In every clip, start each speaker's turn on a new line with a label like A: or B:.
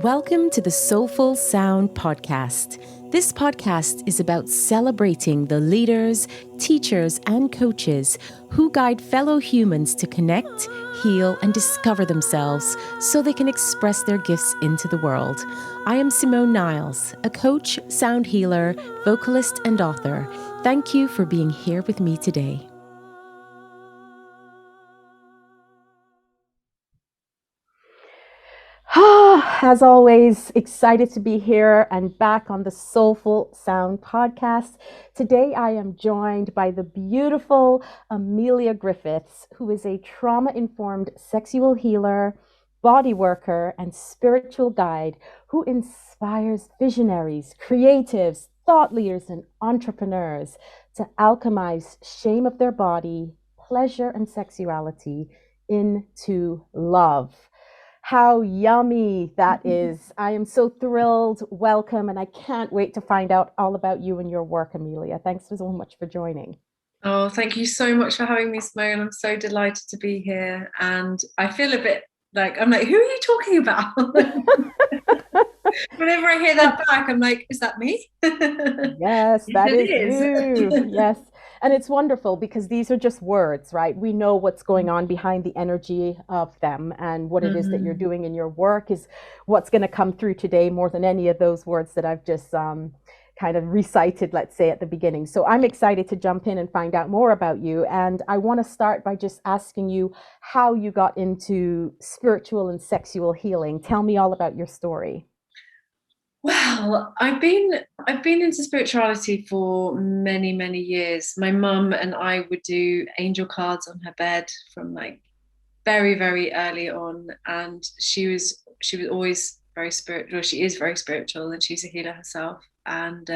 A: Welcome to the Soulfull Sound Podcast. This podcast is about celebrating the leaders, teachers, and coaches who guide fellow humans to connect, heal, and discover themselves so they can express their gifts into the world. I am Simone Niles, a coach, sound healer, vocalist, and author. Thank you for being here with me today. As always, excited to be here and back on the Soulfull Sound Podcast. Today I am joined by the beautiful Amelia Griffiths, who is a trauma-informed sexual healer, body worker, and spiritual guide who inspires visionaries, creatives, thought leaders, and entrepreneurs to alchemize shame of their body, pleasure, and sexuality into love. How yummy that is. I am so thrilled. Welcome. And I can't wait to find out all about you and your work, Amelia. Thanks so much for joining.
B: Oh, thank you so much for having me, Simone. I'm so delighted to be here. And I feel a bit like, who are you talking about? Whenever I hear that back, I'm like, is that me?
A: Yes, that is you. Yes. And it's wonderful because these are just words, right? We know what's going on behind the energy of them, and what it is that you're doing in your work is what's going to come through today more than any of those words that I've just kind of recited, let's say, at the beginning. So I'm excited to jump in and find out more about you. And I want to start by just asking you how you got into spiritual and sexual healing. Tell me all about your story.
B: Well, I've been into spirituality for many, many years. My mum and I would do angel cards on her bed from like very, very early on, and she was always very spiritual. She is very spiritual, and she's a healer herself. And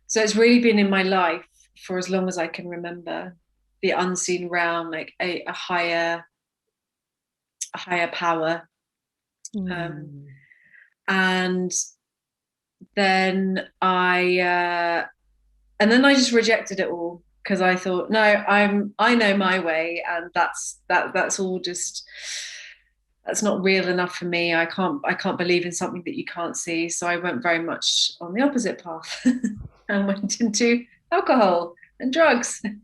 B: so it's really been in my life for as long as I can remember. The unseen realm, like a higher power. And then I just rejected it all because I thought, no, I know my way, and that's all just, that's not real enough for me. I can't believe in something that you can't see. So I went very much on the opposite path and went into alcohol and drugs and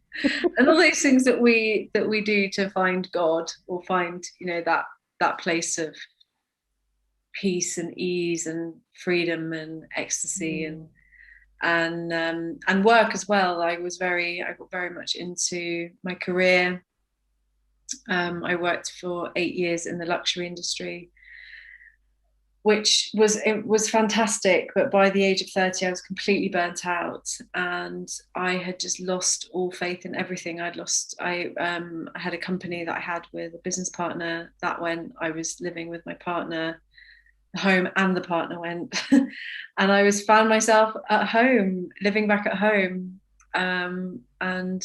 B: all those things that we do to find God, or find, that place of peace and ease and freedom and ecstasy and work as well. I got very much into my career. I worked for 8 years in the luxury industry, which was fantastic. But by the age of 30, I was completely burnt out, and I had just lost all faith in everything. I had a company that I had with a business partner that went. I was living with my partner. The home and the partner went, and I found myself at home, living back at home, and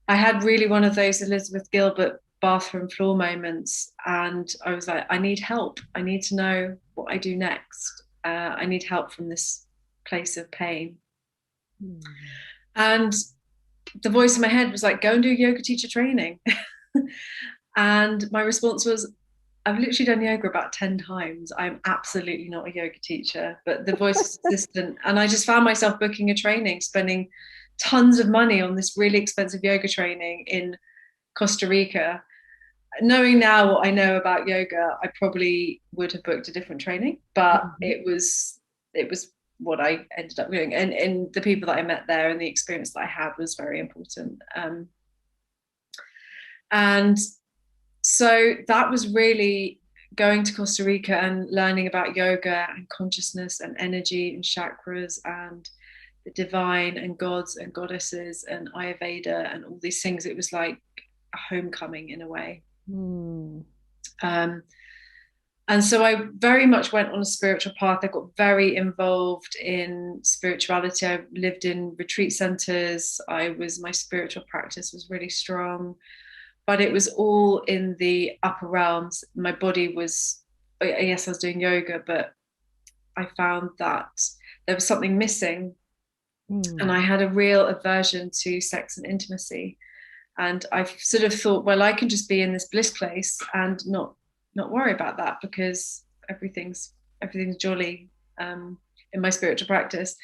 B: I had really one of those Elizabeth Gilbert bathroom floor moments, and I was like, I need help. I need to know what I do next. I need help from this place of pain. And the voice in my head was like, go and do yoga teacher training. And my response was, I've literally done yoga about 10 times. I'm absolutely not a yoga teacher, but the voice was assistant. And I just found myself booking a training, spending tons of money on this really expensive yoga training in Costa Rica. Knowing now what I know about yoga, I probably would have booked a different training, but it was what I ended up doing. And the people that I met there and the experience that I had was very important. And so that was really going to Costa Rica and learning about yoga and consciousness and energy and chakras and the divine and gods and goddesses and Ayurveda and all these things. It was like a homecoming in a way. And so I very much went on a spiritual path. I got very involved in spirituality. I lived in retreat centers. My spiritual practice was really strong. But it was all in the upper realms. My body was, yes, I was doing yoga, but I found that there was something missing. And I had a real aversion to sex and intimacy. And I sort of thought, well, I can just be in this bliss place and not worry about that, because everything's jolly in my spiritual practice.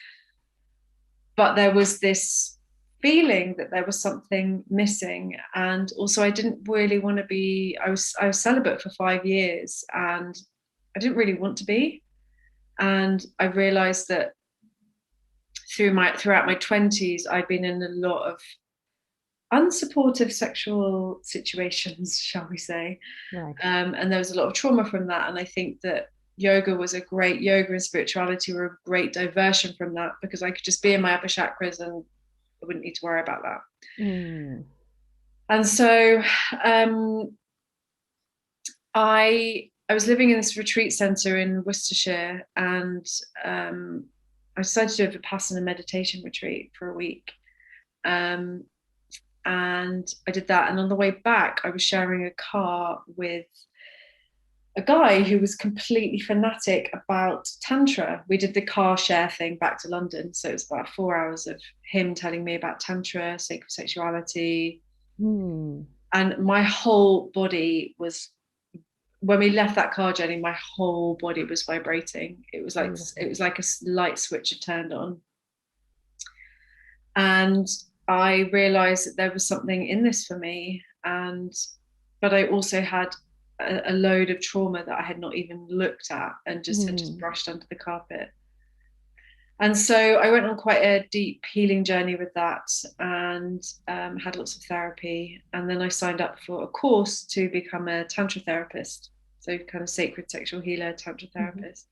B: But there was this feeling that there was something missing, and also I didn't really want to be. I was celibate for 5 years, and I didn't really want to be. And I realized that throughout my 20s, I'd been in a lot of unsupportive sexual situations, shall we say.
A: Right.
B: And there was a lot of trauma from that. And I think that yoga and spirituality were a great diversion from that, because I could just be in my upper chakras and I wouldn't need to worry about that. And so I was living in this retreat center in Worcestershire, and I decided to do a Vipassana meditation retreat for a week. And I did that. And on the way back, I was sharing a car with a guy who was completely fanatic about Tantra. We did the car share thing back to London. So it was about 4 hours of him telling me about Tantra, sacred sexuality. And my whole body was, when we left that car journey, my whole body was vibrating. It was like a light switch had turned on. And I realized that there was something in this for me. But I also had a load of trauma that I had not even looked at and had just brushed under the carpet. And so I went on quite a deep healing journey with that, and had lots of therapy. And then I signed up for a course to become a Tantra therapist. So kind of sacred sexual healer, Tantra therapist.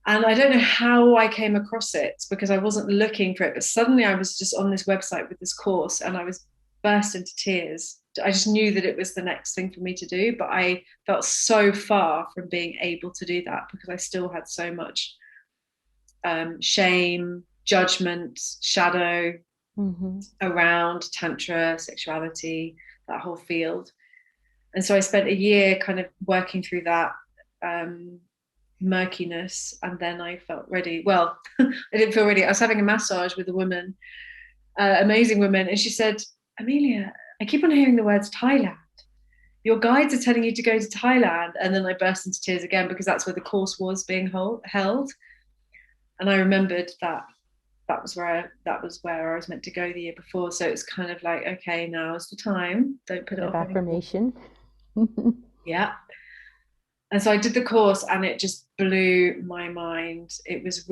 B: And I don't know how I came across it, because I wasn't looking for it, but suddenly I was just on this website with this course, and I was burst into tears. I just knew that it was the next thing for me to do, but I felt so far from being able to do that, because I still had so much shame, judgment, shadow around Tantra, sexuality, that whole field. And so I spent a year kind of working through that murkiness, and then I felt ready. Well, I didn't feel ready. I was having a massage with a woman, amazing woman, and she said, "Amelia, I keep on hearing the words Thailand. Your guides are telling you to go to Thailand." And then I burst into tears again, because that's where the course was being held. And I remembered that was where I was meant to go the year before. So it's kind of like, okay, now is the time. Don't put it off.
A: Affirmation.
B: Yeah. And so I did the course, and it just blew my mind. It was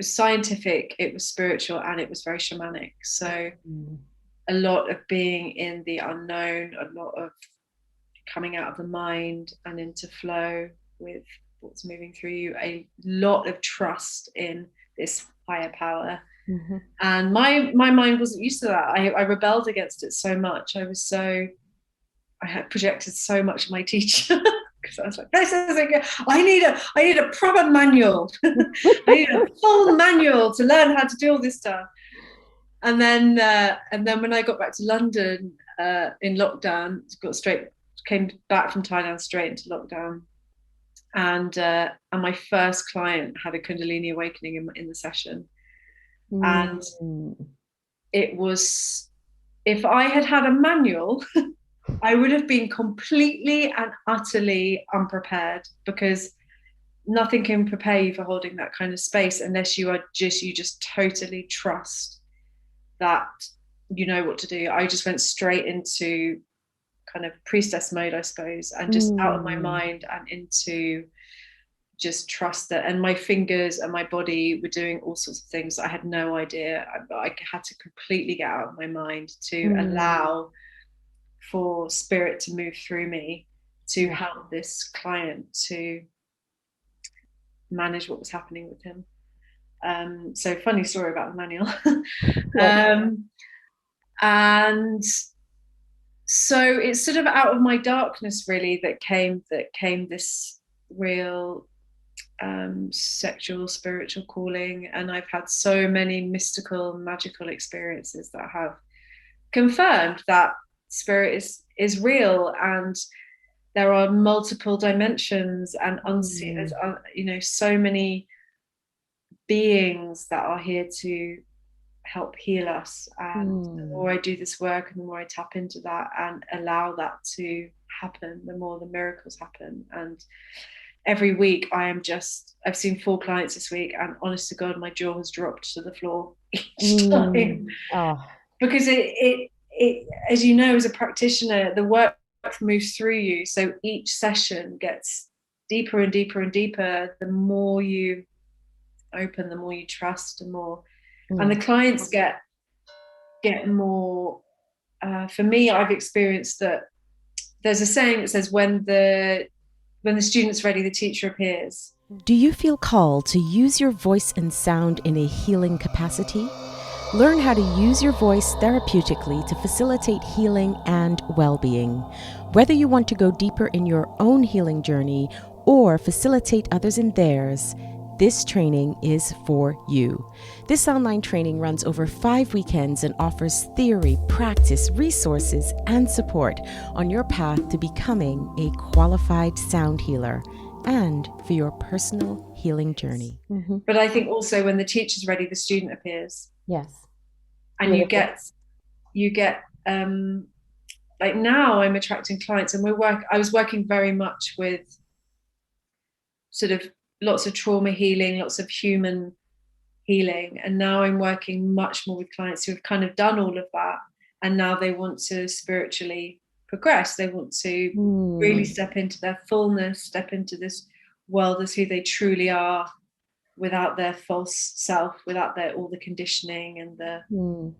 B: scientific, it was spiritual, and it was very shamanic. So a lot of being in the unknown, a lot of coming out of the mind and into flow with what's moving through you, a lot of trust in this higher power. And my mind wasn't used to that. I rebelled against it so much. I had projected so much of my teacher, because I was like, this isn't good. I need a proper manual. I need a full manual to learn how to do all this stuff. And then when I got back to London in lockdown, came back from Thailand straight into lockdown, and my first client had a Kundalini awakening in the session. And it was, if I had had a manual, I would have been completely and utterly unprepared, because nothing can prepare you for holding that kind of space unless you just totally trust that you know what to do. I just went straight into kind of priestess mode, I suppose, and just out of my mind and into just trust that. And my fingers and my body were doing all sorts of things I had no idea. I had to completely get out of my mind to allow for spirit to move through me to help this client to manage what was happening with him. So funny story about the manual. And so it's sort of out of my darkness, really, that came this real sexual, spiritual calling. And I've had so many mystical, magical experiences that have confirmed that spirit is real, and there are multiple dimensions and unseen, there's so many beings that are here to help heal us. And the more I do this work and the more I tap into that and allow that to happen, the more the miracles happen. And every week I've seen 4 clients this week, and honest to God, my jaw has dropped to the floor each time. Because it as you know, as a practitioner, the work moves through you. So each session gets deeper and deeper and deeper. The more you open, the more you trust, and more, and the clients get more. For me, I've experienced that there's a saying that says, when the student's ready, the teacher appears.
A: Do you feel called to use your voice and sound in a healing capacity? Learn how to use your voice therapeutically to facilitate healing and well-being. Whether you want to go deeper in your own healing journey or facilitate others in theirs, this training is for you. This online training runs over 5 weekends and offers theory, practice, resources, and support on your path to becoming a qualified sound healer and for your personal healing journey.
B: But I think also when the teacher's ready, the student appears.
A: Yes.
B: And you get like now I'm attracting clients, and I was working very much with sort of lots of trauma healing, lots of human healing. And now I'm working much more with clients who have kind of done all of that. And now they want to spiritually progress. They want to really step into their fullness, step into this world as who they truly are, without their false self, without all the conditioning and the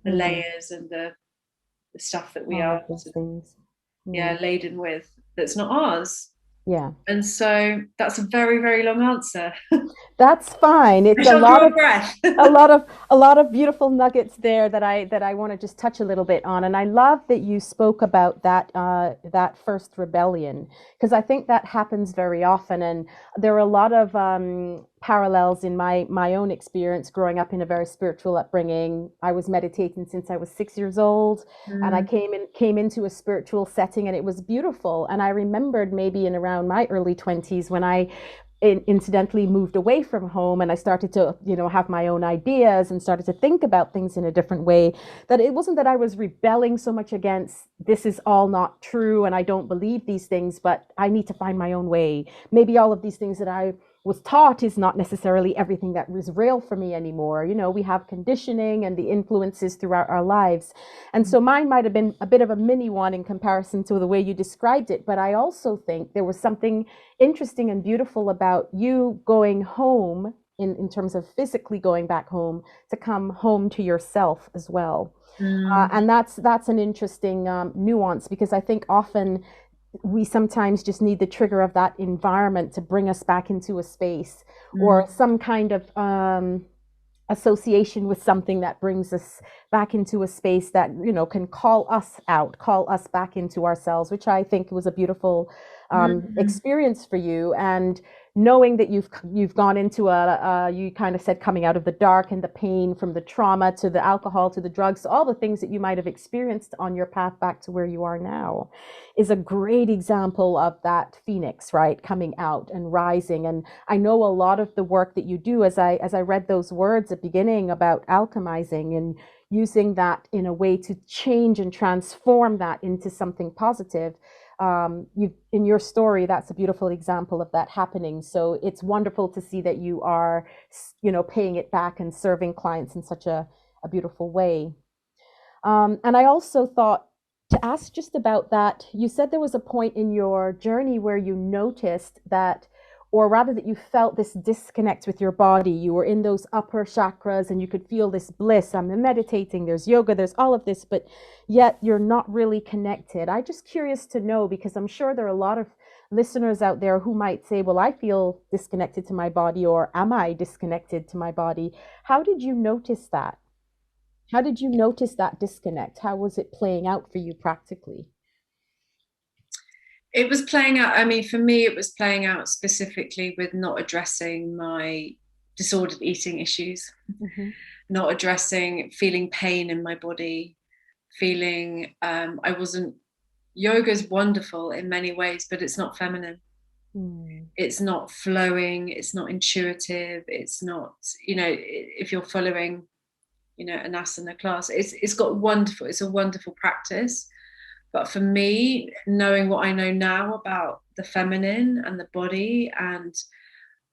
B: layers and the stuff that we are laden with, that's not ours. Yeah. And so that's a very, very long answer.
A: That's fine. It's a lot of breath. a lot of beautiful nuggets there that I want to just touch a little bit on. And I love that you spoke about that first rebellion, because I think that happens very often. And there are a lot of parallels in my own experience growing up in a very spiritual upbringing. I was meditating since I was 6 years old, and I came into a spiritual setting, and it was beautiful. And I remembered maybe in around my early 20s when I incidentally moved away from home, and I started to, have my own ideas and started to think about things in a different way, that it wasn't that I was rebelling so much against this is all not true and I don't believe these things, but I need to find my own way. Maybe all of these things that I was taught is not necessarily everything that was real for me anymore. We have conditioning and the influences throughout our lives. And so mine might have been a bit of a mini one in comparison to the way you described it. But I also think there was something interesting and beautiful about you going home in terms of physically going back home, to come home to yourself as well. And that's an interesting nuance, because I think often we sometimes just need the trigger of that environment to bring us back into a space, or some kind of association with something that brings us back into a space that, can call us out, call us back into ourselves, which I think was a beautiful experience for you. And knowing that you've gone into you kind of said coming out of the dark and the pain from the trauma to the alcohol to the drugs, to all the things that you might have experienced on your path back to where you are now, is a great example of that phoenix, right? Coming out and rising. And I know a lot of the work that you do, as I read those words at the beginning about alchemizing and using that in a way to change and transform that into something positive. In your story, that's a beautiful example of that happening. So it's wonderful to see that you are, paying it back and serving clients in such a beautiful way. And I also thought to ask just about that. You said there was a point in your journey where you noticed that, or rather that you felt this disconnect with your body. You were in those upper chakras and you could feel this bliss. I'm meditating, there's yoga, there's all of this, but yet you're not really connected. I'm just curious to know, because I'm sure there are a lot of listeners out there who might say, well, I feel disconnected to my body, or am I disconnected to my body? How did you notice that? How did you notice that disconnect? How was it playing out for you practically?
B: It was playing out, for me, it was playing out specifically with not addressing my disordered eating issues, not addressing feeling pain in my body, feeling yoga is wonderful in many ways, but it's not feminine. It's not flowing, it's not intuitive, it's not, if you're following an asana class. It's a wonderful practice. But for me, knowing what I know now about the feminine and the body, and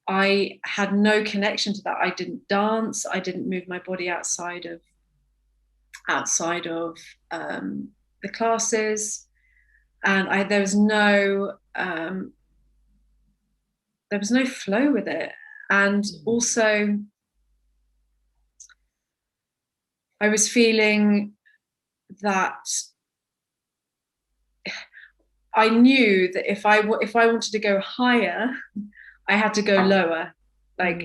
B: I had no connection to that. I didn't dance. I didn't move my body outside of the classes, and there was no flow with it. And also, I was feeling that I knew that if I wanted to go higher, I had to go lower. Like,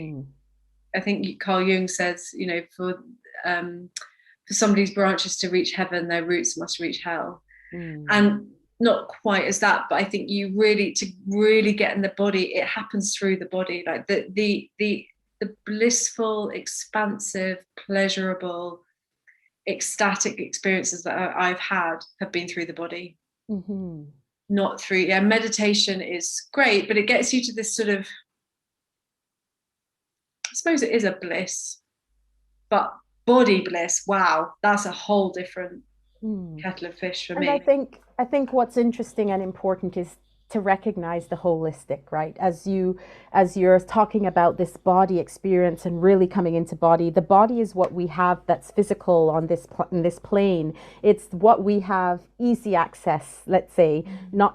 B: I think Carl Jung says, for somebody's branches to reach heaven, their roots must reach hell. And not quite as that, but I think to really get in the body, it happens through the body. Like the blissful, expansive, pleasurable, ecstatic experiences that I've had have been through the body. Not through, meditation is great, but it gets you to this sort of, I suppose it is a bliss, but body bliss, wow, that's a whole different kettle of fish for me.
A: And I think what's interesting and important is to recognize the holistic, right? As you're talking about this body experience and really coming into body, the body is what we have that's physical on this plane. It's what we have easy access, let's say.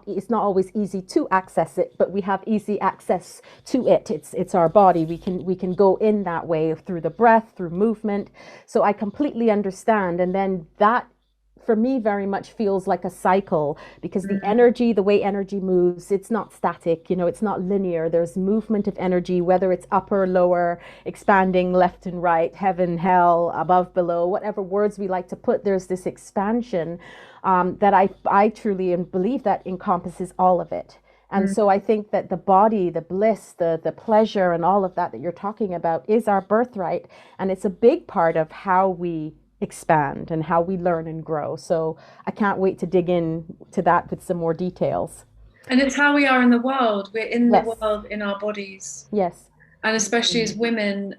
A: It's not always easy to access it, but we have easy access to it. It's our body. We can go in that way through the breath, through movement. So I completely understand. And then that, for me, very much feels like a cycle, because the way energy moves, it's not static, it's not linear. There's movement of energy, whether it's upper, lower, expanding, left and right, heaven, hell, above, below, whatever words we like to put. There's this expansion that I truly believe that encompasses all of it. And so I think that the body, the bliss, the pleasure, and all of that you're talking about is our birthright. And it's a big part of how we expand and how we learn and grow. So I can't wait to dig in to that with some more details.
B: And it's how we are in the world. We're in the world in our bodies.
A: Yes.
B: And especially as women,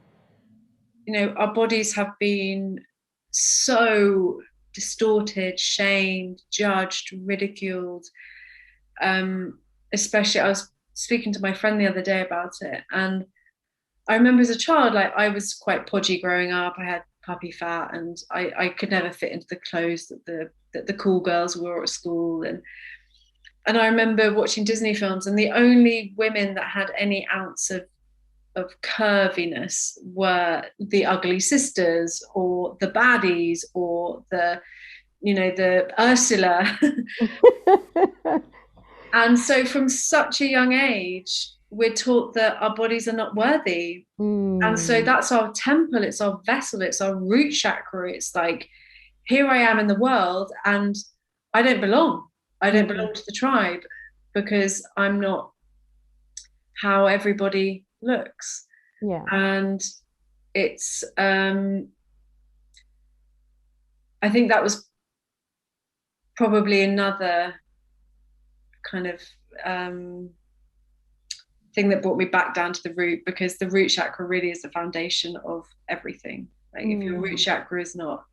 B: our bodies have been so distorted, shamed, judged, ridiculed. Especially, I was speaking to my friend the other day about it, and I remember as a child, like, I was quite podgy growing up. I had puppy fat, and I could never fit into the clothes that the cool girls wore at school, and I remember watching Disney films, and the only women that had any ounce of curviness were the ugly sisters, or the baddies, or the Ursula. And so from such a young age, we're taught that our bodies are not worthy. And so that's our temple, it's our vessel, it's our root chakra. It's like, here I am in the world, and I don't belong. I don't belong to the tribe, because I'm not how everybody looks.
A: Yeah.
B: And it's, I think that was probably another kind of thing that brought me back down to the root, because the root chakra really is the foundation of everything. Like, if your root chakra is not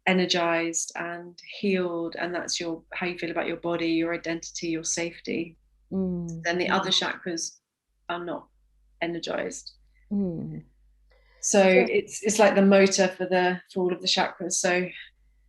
B: energized and healed, and that's how you feel about your body, your identity, your safety, then the other chakras are not energized. So it's like the motor for all of the chakras. So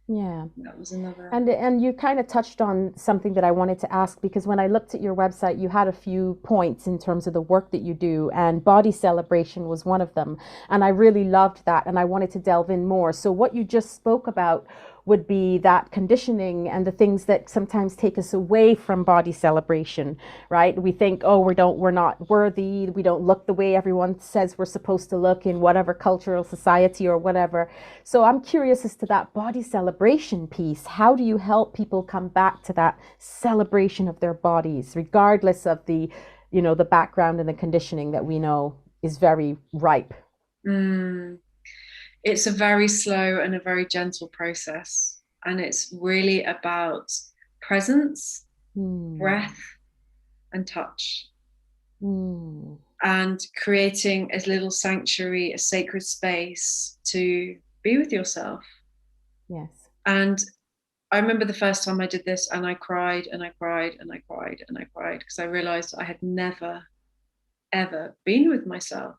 A: yeah,
B: that was another.
A: And you kind of touched on something that I wanted to ask, because when I looked at your website, you had a few points in terms of the work that you do, and body celebration was one of them. And I really loved that, and I wanted to delve in more. So what you just spoke about would be that conditioning and the things that sometimes take us away from body celebration, right? We think, oh, we're not worthy. We don't look the way everyone says we're supposed to look in whatever cultural society or whatever. So I'm curious as to that body celebration piece. How do you help people come back to that celebration of their bodies, regardless of the background and the conditioning that we know is very ripe?
B: It's a very slow and a very gentle process. And it's really about presence, breath, and touch. And creating a little sanctuary, a sacred space to be with yourself.
A: Yes.
B: And I remember the first time I did this, and I cried and I cried and I cried and I cried because I realized I had never, ever been with myself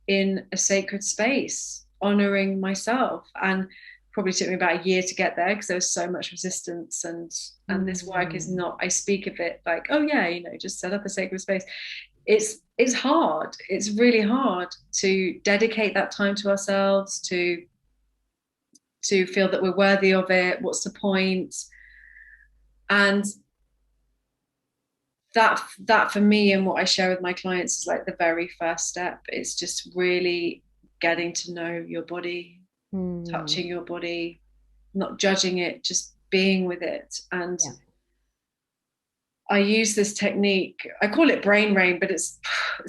B: in a sacred space, honoring myself. And probably took me about a year to get there because there was so much resistance. And this work is not, I speak of it like, oh yeah, you know, just set up a sacred space. It's hard. It's really hard to dedicate that time to ourselves, to feel that we're worthy of it. What's the point? And that for me, and what I share with my clients, is like the very first step. It's just really getting to know your body, touching your body, not judging it, just being with it. And I use this technique. I call it brain rain, but it's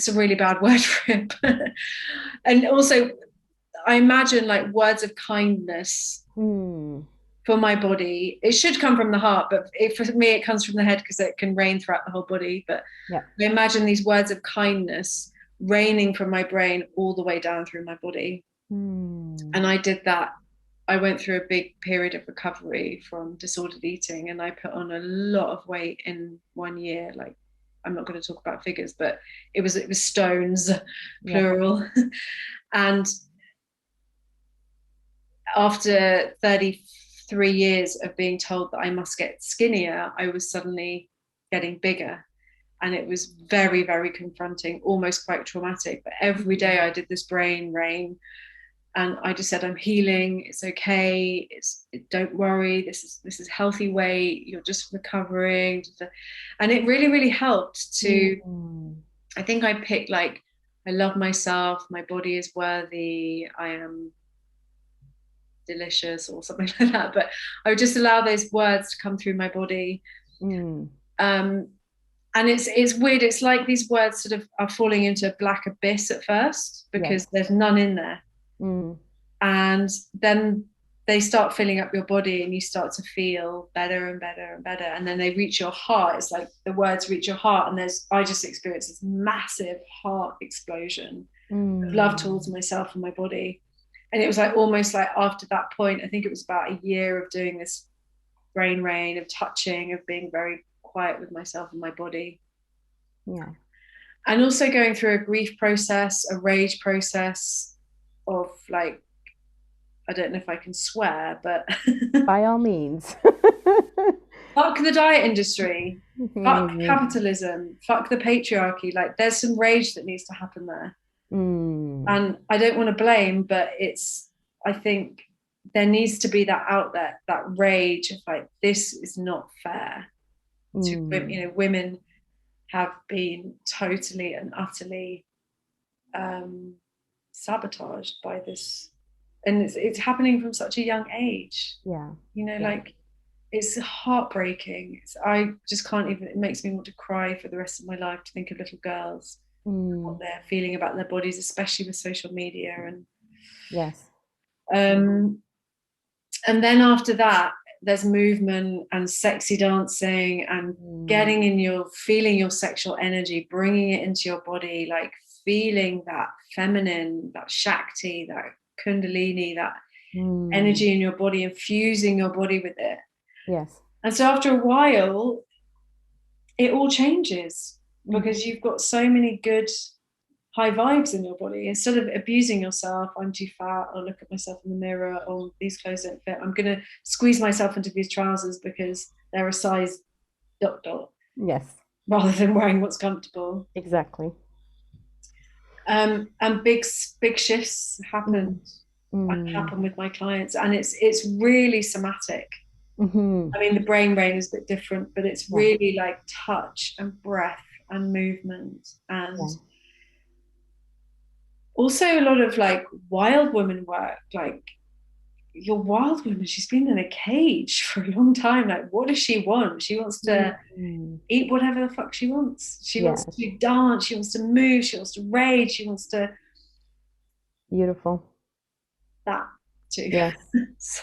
B: a really bad word for it. And also, I imagine like words of kindness for my body. It should come from the heart, but for me, it comes from the head because it can rain throughout the whole body. But I imagine these words of kindness raining from my brain all the way down through my body. And I did that. I went through a big period of recovery from disordered eating, and I put on a lot of weight in 1 year. Like, I'm not going to talk about figures, but it was stones, plural. And after 33 years of being told that I must get skinnier, I was suddenly getting bigger. And it was very, very confronting, almost quite traumatic. But every day I did this brain rain. And I just said, I'm healing. It's okay. Don't worry. This is healthy weight. You're just recovering. And it really, really helped to, I think I picked like, I love myself. My body is worthy. I am delicious or something like that. But I would just allow those words to come through my body. And it's weird. It's like these words sort of are falling into a black abyss at first because there's none in there. And then they start filling up your body and you start to feel better and better and better. And then they reach your heart. It's like the words reach your heart. And I just experienced this massive heart explosion of love towards myself and my body. And it was like almost like after that point, I think it was about a year of doing this brain rain, of touching, of being very quiet with myself and my body. And also going through a grief process, a rage process, of like, I don't know if I can swear, but
A: by all means.
B: Fuck the diet industry, fuck capitalism, fuck the patriarchy. Like, there's some rage that needs to happen there. And I don't want to blame, but I think there needs to be that outlet, that rage of like, this is not fair to, you know, women have been totally and utterly sabotaged by this, and it's happening from such a young age. You know, like, it's heartbreaking. I just can't even, it makes me want to cry for the rest of my life to think of little girls, what they're feeling about their bodies, especially with social media. And and then after that, there's movement and sexy dancing and getting in feeling your sexual energy, bringing it into your body, like feeling that feminine, that Shakti, that Kundalini, that energy in your body, infusing your body with it. And so after a while, it all changes because you've got so many good high vibes in your body. Instead of abusing yourself, I'm too fat, I'll look at myself in the mirror, oh, these clothes don't fit, I'm going to squeeze myself into these trousers because they're a size ... rather than wearing what's comfortable. And big shifts happen with my clients, and it's really somatic. I mean, the brain rain is a bit different, but it's really like touch and breath and movement, and also a lot of like wild woman work. Like, your wild woman, she's been in a cage for a long time. Like, what does she want? She wants to eat whatever the fuck she wants. She wants to dance, she wants to move, she wants to rage, she wants to...
A: Beautiful.
B: That too. So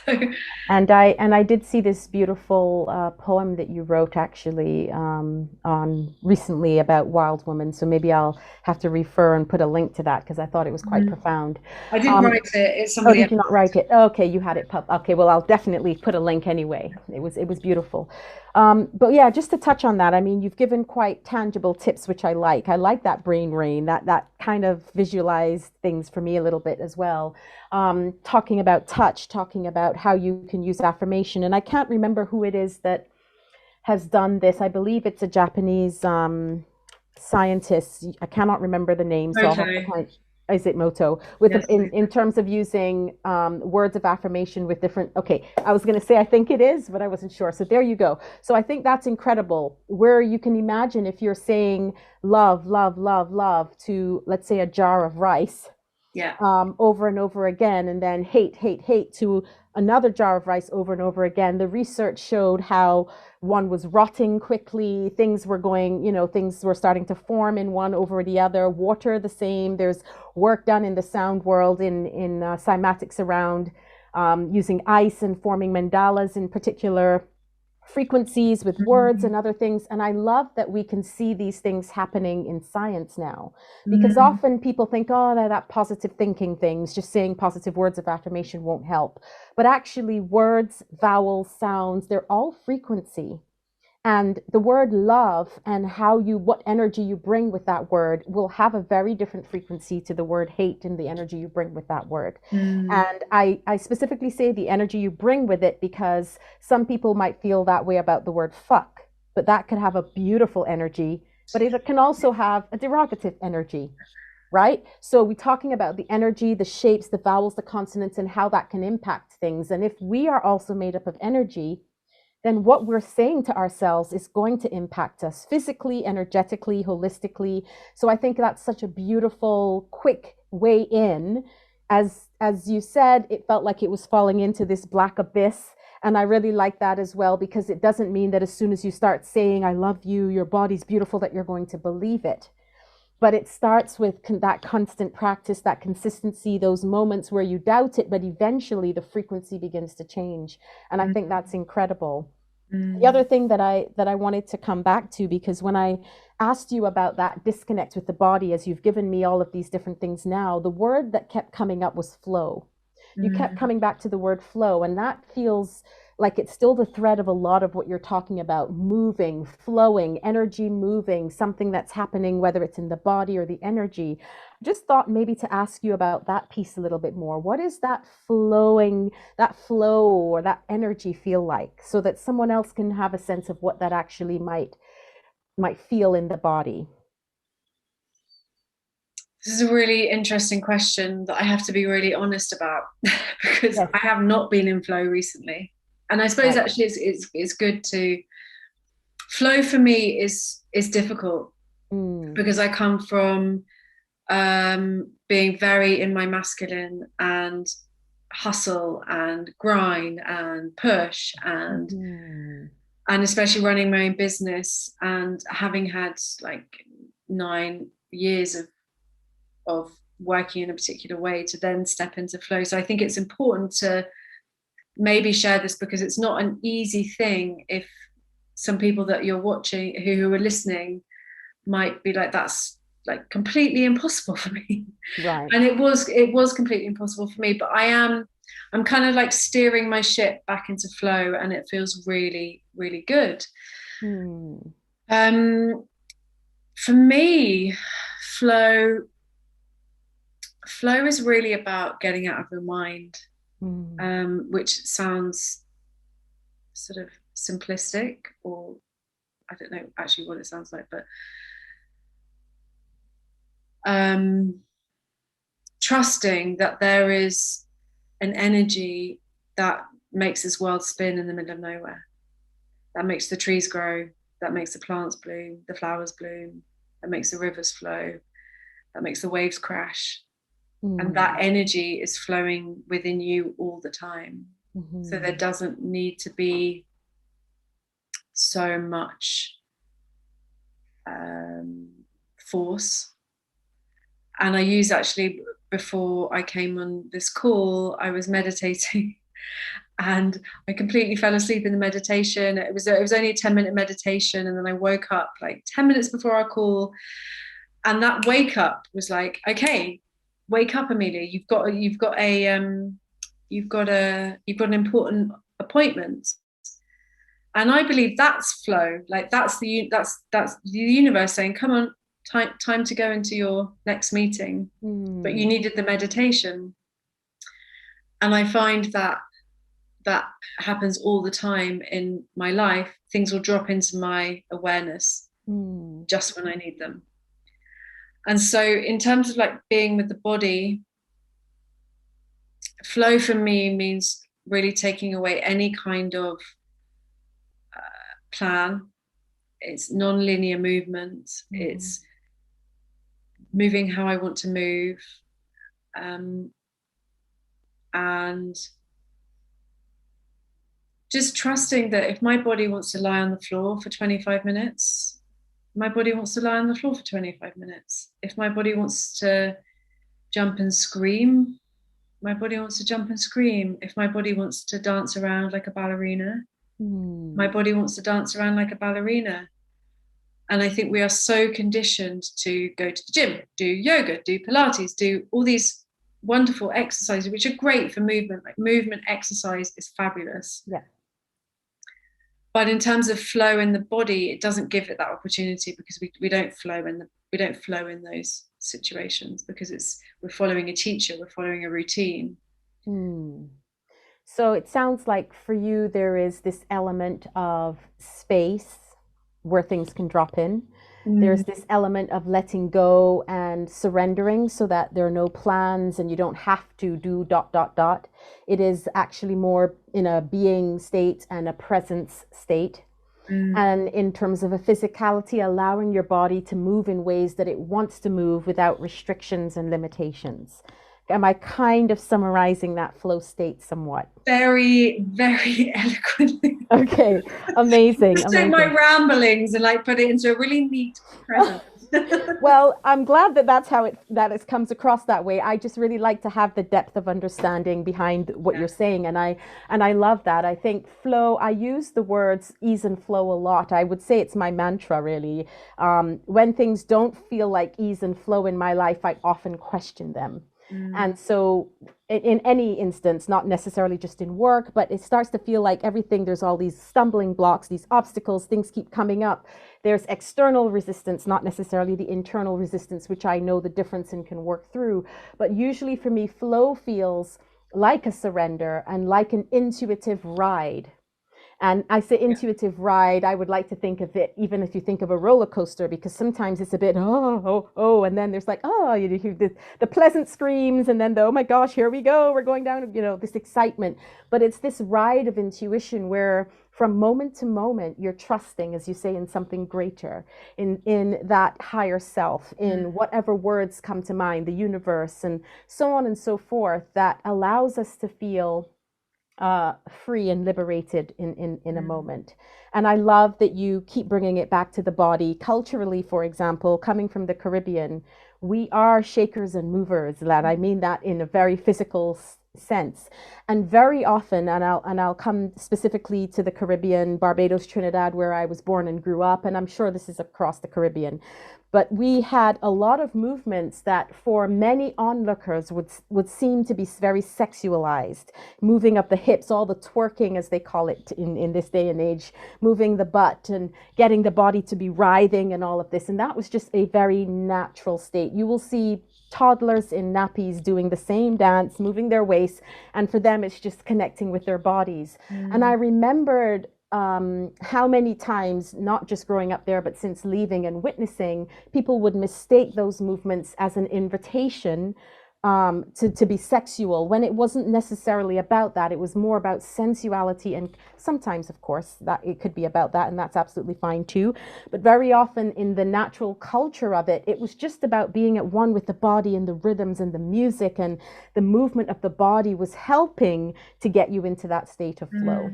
A: And I did see this beautiful poem that you wrote actually on recently about wild women. So maybe I'll have to refer and put a link to that because I thought it was quite profound.
B: I didn't
A: Um,
B: write it, it's
A: oh,
B: somebody
A: did
B: else.
A: you not write it? Okay, you had it. Okay, well, I'll definitely put a link anyway. It was beautiful. But yeah, just to touch on that, I mean, you've given quite tangible tips, which I like. I like that brain rain, that kind of visualized things for me a little bit as well. Talking about touch, talking about how you can use affirmation. And I can't remember who it is that has done this. I believe it's a Japanese scientist. I cannot remember the name, so I'll have to
B: Photo.
A: kind. Is it Moto? With
B: Yes.
A: in terms of using words of affirmation with different. Okay, I was going to say I think it is, but I wasn't sure. So there you go. So I think that's incredible. Where you can imagine if you're saying love, love, love, love to, let's say, a jar of rice
B: Yeah.
A: over and over again, and then hate, hate, hate to another jar of rice over and over again. The research showed how one was rotting quickly, things were going, things were starting to form in one over the other. Water, the same. There's work done in the sound world in cymatics around using ice and forming mandalas in particular frequencies with words and other things. And I love that we can see these things happening in science now, because
B: Mm.
A: often people think, oh, that positive thinking things, just saying positive words of affirmation won't help. But actually, words, vowels, sounds, they're all frequency. And the word love and what energy you bring with that word will have a very different frequency to the word hate and the energy you bring with that word.
B: Mm.
A: And I specifically say the energy you bring with it because some people might feel that way about the word fuck, but that can have a beautiful energy, but it can also have a derogative energy, right? So we're talking about the energy, the shapes, the vowels, the consonants, and how that can impact things. And if we are also made up of energy, then what we're saying to ourselves is going to impact us physically, energetically, holistically. So I think that's such a beautiful, quick way in. As you said, it felt like it was falling into this black abyss. And I really like that as well, because it doesn't mean that as soon as you start saying, I love you, your body's beautiful, that you're going to believe it. But it starts with that constant practice, that consistency, those moments where you doubt it, but eventually the frequency begins to change. And I think that's incredible. The
B: Mm.
A: other thing that I wanted to come back to, because when I asked you about that disconnect with the body, as you've given me all of these different things now, the word that kept coming up was flow. You kept
B: Mm.
A: coming back to the word flow, and that feels like it's still the thread of a lot of what you're talking about: moving, flowing, energy moving, something that's happening, whether it's in the body or the energy. Just thought maybe to ask you about that piece a little bit more. What is that flowing, that flow or that energy feel like, so that someone else can have a sense of what that actually might feel in the body?
B: This is a really interesting question that I have to be really honest about because
A: Yes.
B: I have not been in flow recently. And I suppose
A: Right.
B: actually it's good to flow for me is difficult
A: Mm,
B: because I come from being very in my masculine and hustle and grind and push
A: mhm,
B: and especially running my own business and having had like 9 years of working in a particular way to then step into flow. So I think it's important to maybe share this because it's not an easy thing. If some people that you're watching who are listening might be like, that's like completely impossible for me.
A: right.
B: And it was completely impossible for me, but I'm kind of like steering my ship back into flow and it feels really, really good.
A: Mm,
B: um for me, flow flow is really about getting out of your mind,
A: mm,
B: which sounds sort of simplistic, or I don't know actually what it sounds like, but um, trusting that there is an energy that makes this world spin in the middle of nowhere, that makes the trees grow, that makes the plants bloom, the flowers bloom, that makes the rivers flow, that makes the waves crash. And that
A: mm,
B: energy is flowing within you all the time. So there
A: mhm,
B: doesn't need to be so much um, force. And I use actually, before I came on this call, I was meditating And I completely fell asleep in the meditation. It was only a 10-minute meditation, and then I woke up like 10 minutes before our call. And that wake up was like, okay, wake up, Amelia. You've got an important appointment. And I believe that's flow. Like that's the universe saying, come on, time to go into your next meeting. But you needed the meditation. And I find that happens all the time in my life. Things will drop into my awareness just when I need them. And so in terms of like being with the body, flow for me means really taking away any kind of plan. It's non-linear movement. It's moving how I want to move. And just trusting that if my body wants to lie on the floor for 25 minutes, my body wants to lie on the floor for 25 minutes. If my body wants to jump and scream, my body wants to jump and scream. If my body wants to dance around like a ballerina, my body wants to dance around like a ballerina. And I think we are so conditioned to go to the gym, do yoga, do Pilates, do all these wonderful exercises, which are great for movement. Like movement exercise is fabulous.
A: Yeah.
B: But in terms of flow in the body, it doesn't give it that opportunity, because we don't flow in those situations, because we're following a teacher, we're following a routine.
A: So it sounds like for you there is this element of space where things can drop in. There's this element of letting go and surrendering, so that there are no plans and you don't have to do ... It is actually more in a being state and a presence state. And in terms of a physicality, allowing your body to move in ways that it wants to move without restrictions and limitations. Am I kind of summarizing that flow state somewhat?
B: Very, very eloquently.
A: Okay, amazing.
B: Just take my ramblings and like put it into a really neat present.
A: Well, I'm glad that's how it comes across that way. I just really like to have the depth of understanding behind what you're saying, and I love that. I think flow, I use the words ease and flow a lot. I would say it's my mantra, really. When things don't feel like ease and flow in my life, I often question them. And so in any instance, not necessarily just in work, but it starts to feel like everything, there's all these stumbling blocks, these obstacles, things keep coming up. There's external resistance, not necessarily the internal resistance, which I know the difference and can work through. But usually for me, flow feels like a surrender and like an intuitive ride. And I say intuitive ride, I would like to think of it, even if you think of a roller coaster, because sometimes it's a bit, and then there's like, you hear the pleasant screams, and then oh my gosh, here we go, we're going down, this excitement. But it's this ride of intuition where from moment to moment, you're trusting, as you say, in something greater, in that higher self, in whatever words come to mind, the universe, and so on and so forth, that allows us to feel free and liberated in a moment. And I love that you keep bringing it back to the body. Culturally, for example, coming from the Caribbean, we are shakers and movers, and I mean that in a very physical sense. And very often, and I'll come specifically to the Caribbean, Barbados, Trinidad, where I was born and grew up, and I'm sure this is across the Caribbean. But we had a lot of movements that for many onlookers would seem to be very sexualized, moving up the hips, all the twerking, as they call it in this day and age, moving the butt and getting the body to be writhing and all of this. And that was just a very natural state. You will see toddlers in nappies doing the same dance, moving their waists, and for them it's just connecting with their bodies. And I remembered how many times, not just growing up there, but since leaving and witnessing, people would mistake those movements as an invitation to be sexual, when it wasn't necessarily about that. It was more about sensuality, and sometimes, of course, that it could be about that, and that's absolutely fine too. But very often in the natural culture of it, it was just about being at one with the body and the rhythms and the music, and the movement of the body was helping to get you into that state of flow.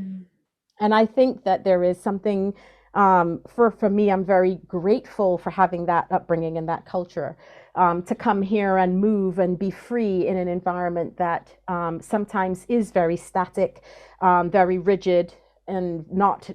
A: And I think that there is something, for me, I'm very grateful for having that upbringing and that culture. to come here and move and be free in an environment that sometimes is very static, very rigid, and not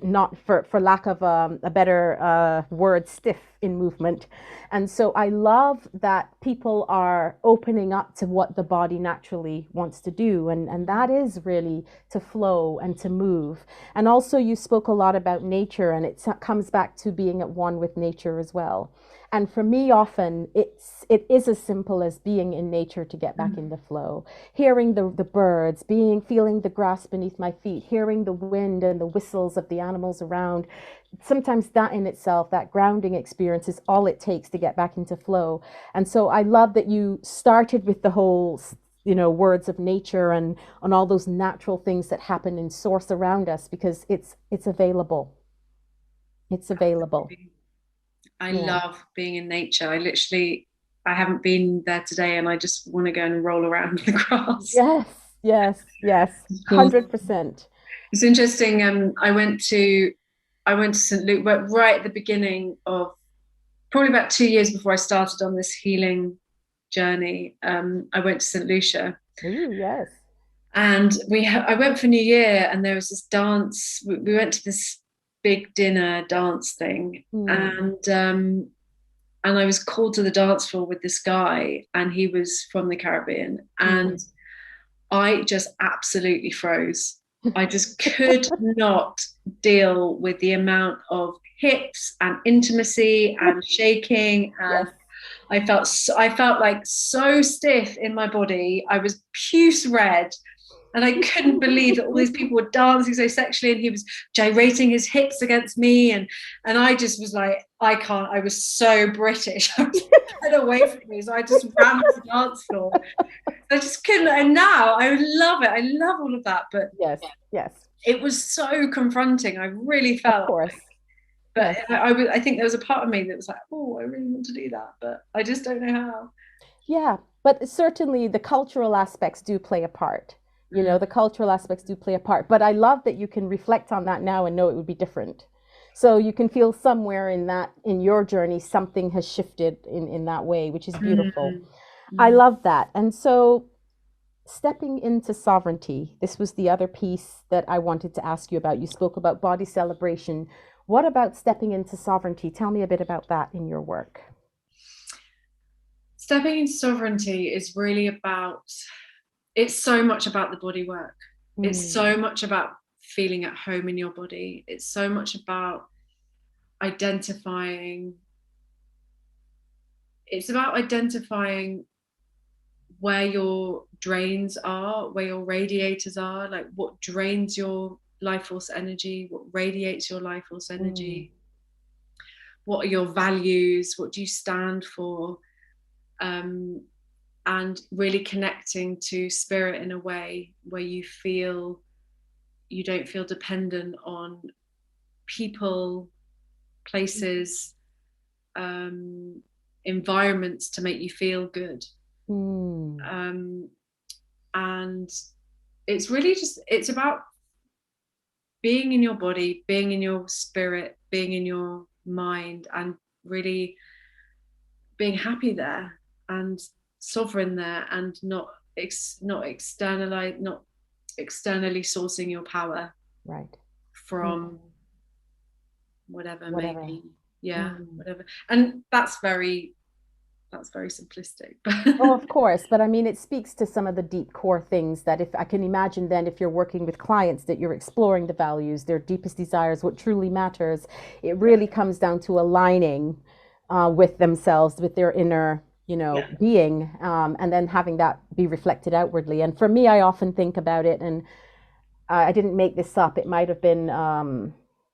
A: for lack of a better word, stiff in movement. And so I love that people are opening up to what the body naturally wants to do, and that is really to flow and to move. And also you spoke a lot about nature, and it comes back to being at one with nature as well. And for me, often it is as simple as being in nature to get back in the flow, hearing the birds, feeling the grass beneath my feet, hearing the wind and the whistles of the animals around. Sometimes that in itself, that grounding experience, is all it takes to get back into flow. And so I love that you started with the whole, words of nature and on all those natural things that happen in source around us, because it's available. It's available.
B: I love being in nature. I haven't been there today, and I just want to go and roll around in the grass.
A: Yes, 100%.
B: It's interesting. I went to St. Luke, but right at the beginning of, probably about 2 years before I started on this healing journey. I went to St. Lucia.
A: Ooh, yes.
B: And I went for New Year, and there was this dance. We went to this big dinner dance thing, and I was called to the dance floor with this guy, and he was from the Caribbean, and I just absolutely froze. I just could not deal with the amount of hips and intimacy and shaking, and I felt like so stiff in my body. I was puce red. And I couldn't believe that all these people were dancing so sexually, and he was gyrating his hips against me. And I just was like, I can't. I was so British. I was get away from me. So I just ran to the dance floor. I just couldn't. And now I love it. I love all of that. But
A: yes,
B: it was so confronting. I really felt.
A: Of course.
B: But I think there was a part of me that was like, oh, I really want to do that, but I just don't know how.
A: Yeah, but certainly the cultural aspects do play a part. The cultural aspects do play a part, but I love that you can reflect on that now and know it would be different. So you can feel somewhere in your journey, something has shifted in that way, which is beautiful. I love that. And so stepping into sovereignty, this was the other piece that I wanted to ask you about. You spoke about body celebration. What about stepping into sovereignty? Tell me a bit about that in your work.
B: Stepping into sovereignty is really it's so much about the body work. It's so much about feeling at home in your body. It's so much about identifying. It's about identifying where your drains are, where your radiators are, like what drains your life force energy, what radiates your life force energy, what are your values, what do you stand for, and really connecting to spirit in a way where you don't feel dependent on people, places, environments to make you feel good. And it's really it's about being in your body, being in your spirit, being in your mind, and really being happy there and sovereign there, and not externally sourcing your power from whatever. Maybe whatever. And that's very simplistic.
A: Oh, of course. But I mean, it speaks to some of the deep core things that, if I can imagine, then if you're working with clients, that you're exploring the values, their deepest desires, what truly matters. It really comes down to aligning with themselves, with their inner being, and then having that be reflected outwardly. And for me, I often think about it, and I didn't make this up. It might have been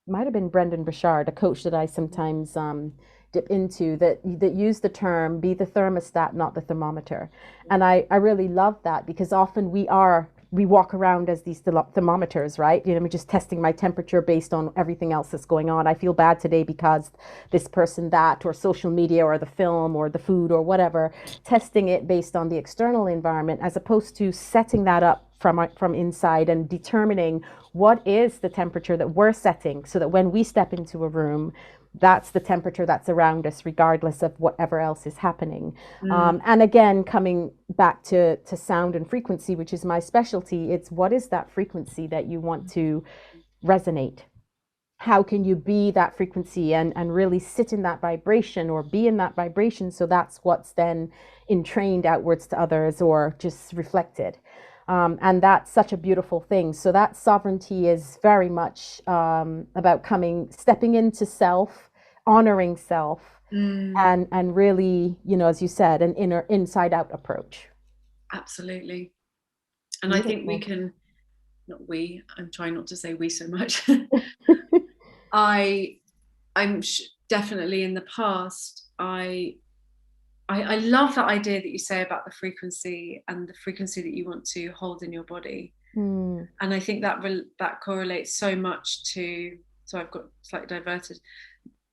A: Brendan Burchard, a coach that I sometimes dip into, that use the term, be the thermostat, not the thermometer. And I really love that, because often we walk around as these thermometers, right? I'm just testing my temperature based on everything else that's going on. I feel bad today because this person, that, or social media, or the film, or the food, or whatever, testing it based on the external environment, as opposed to setting that up from inside and determining what is the temperature that we're setting, so that when we step into a room, that's the temperature that's around us, regardless of whatever else is happening.
B: Mm.
A: And again, coming back to sound and frequency, which is my specialty, it's what is that frequency that you want to resonate? How can you be that frequency and really sit in that vibration or be in that vibration? So that's what's then entrained outwards to others or just reflected. And that's such a beautiful thing. So that sovereignty is very much about stepping into self, honoring self, and really, as you said, an inside out approach.
B: Absolutely. And
A: Beautiful.
B: I think we can, I'm trying not to say we so much. I'm definitely in the past, I love that idea that you say about the frequency and the frequency that you want to hold in your body. And I think that correlates so much to, so I've got slightly diverted,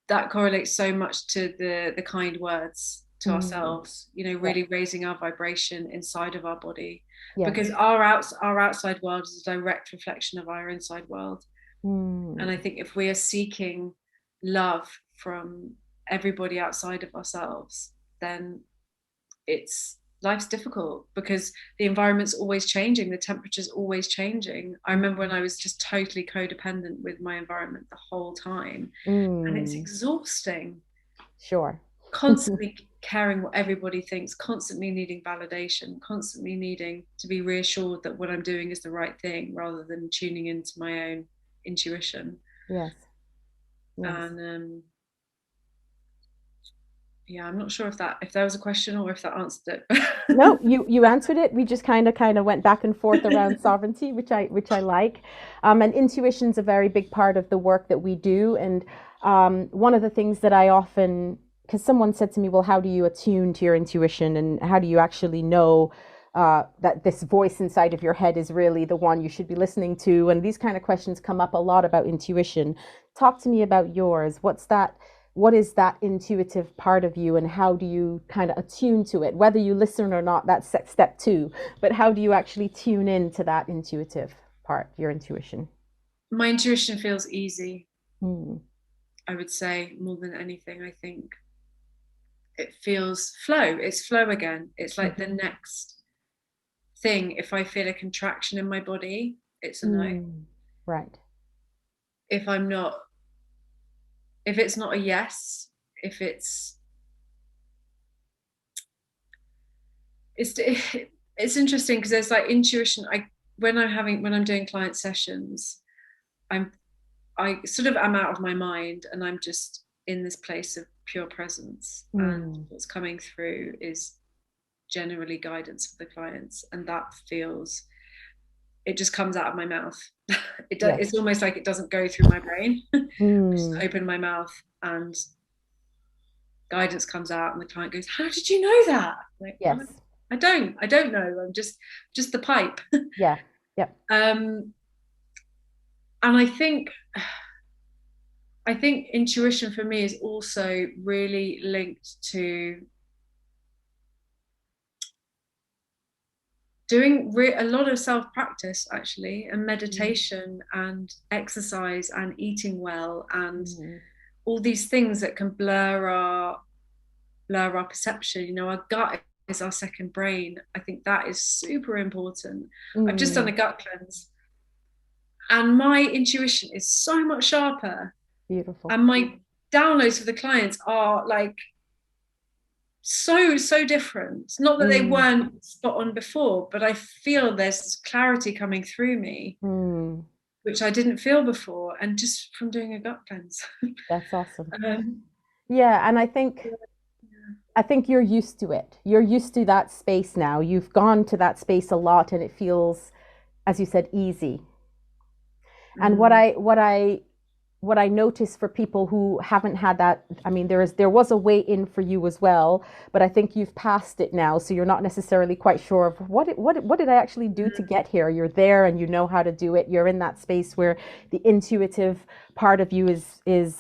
B: that correlates so much to the kind words to ourselves, really raising our vibration inside of our body. Because our outside world is a direct reflection of our inside world. And I think if we are seeking love from everybody outside of ourselves, then life's difficult, because the environment's always changing, the temperature's always changing. I remember when I was just totally codependent with my environment the whole time, and it's exhausting.
A: Sure.
B: Constantly caring what everybody thinks, constantly needing validation, constantly needing to be reassured that what I'm doing is the right thing, rather than tuning into my own intuition.
A: Yes.
B: And I'm not sure if there was a question or if that answered it.
A: No, you answered it. We just kind of went back and forth around sovereignty, which I like. And intuition's a very big part of the work that we do. And one of the things that I often, because someone said to me, well, how do you attune to your intuition, and how do you actually know that this voice inside of your head is really the one you should be listening to? And these kind of questions come up a lot about intuition. Talk to me about yours. What is that intuitive part of you, and how do you kind of attune to it? Whether you listen or not, that's step 2. But how do you actually tune into that intuitive part, your intuition?
B: My intuition feels easy. I would say, more than anything. I think it feels flow. It's flow again. It's like the next thing. If I feel a contraction in my body, it's a no.
A: Right.
B: If it's not a yes, if it's interesting, because there's like intuition. When I'm doing client sessions, I sort of am out of my mind, and I'm just in this place of pure presence. And what's coming through is generally guidance for the clients, and it just comes out of my mouth. It's almost like it doesn't go through my brain. I just open my mouth and guidance comes out, and the client goes, "How did you know that?" Like,
A: yes.
B: I don't know. I'm just the pipe.
A: Yeah. Yep.
B: And I think intuition for me is also really linked to doing a lot of self-practice, actually, and meditation and exercise and eating well, and all these things that can blur our perception. Our gut is our second brain. I think that is super important. I've just done a gut cleanse, and my intuition is so much sharper.
A: Beautiful.
B: And my downloads for the clients are like so different. It's not that they weren't spot on before, but I feel there's clarity coming through me, which I didn't feel before, and just from doing a gut cleanse.
A: That's awesome. Yeah, and I think you're used to it. You're used to that space now. You've gone to that space a lot, and it feels, as you said, easy. And what I notice for people who haven't had that, I mean, there was a way in for you as well, but I think you've passed it now, so you're not necessarily quite sure of what did I actually do to get here. You're there, and you know how to do it. You're in that space where the intuitive part of you is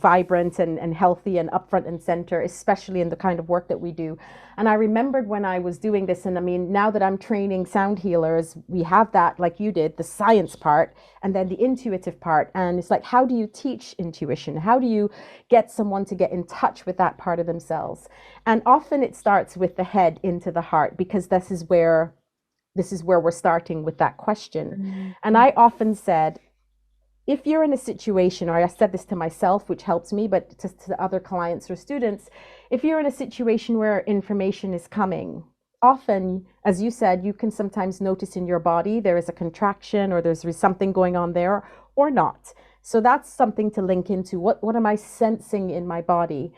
A: vibrant and healthy and up front and center, especially in the kind of work that we do. And I remembered when I was doing this, and I mean, now that I'm training sound healers, we have that, like you did, the science part and then the intuitive part. And it's like, how do you teach intuition? How do you get someone to get in touch with that part of themselves? And often it starts with the head into the heart, because this is where we're starting with that question.
B: Mm-hmm.
A: And I often said, if you're in a situation, or I said this to myself, which helps me, but to other clients or students, if you're in a situation where information is coming, often, as you said, you can sometimes notice in your body there is a contraction, or there's something going on there, or not. So that's something to link into. What am I sensing in my body?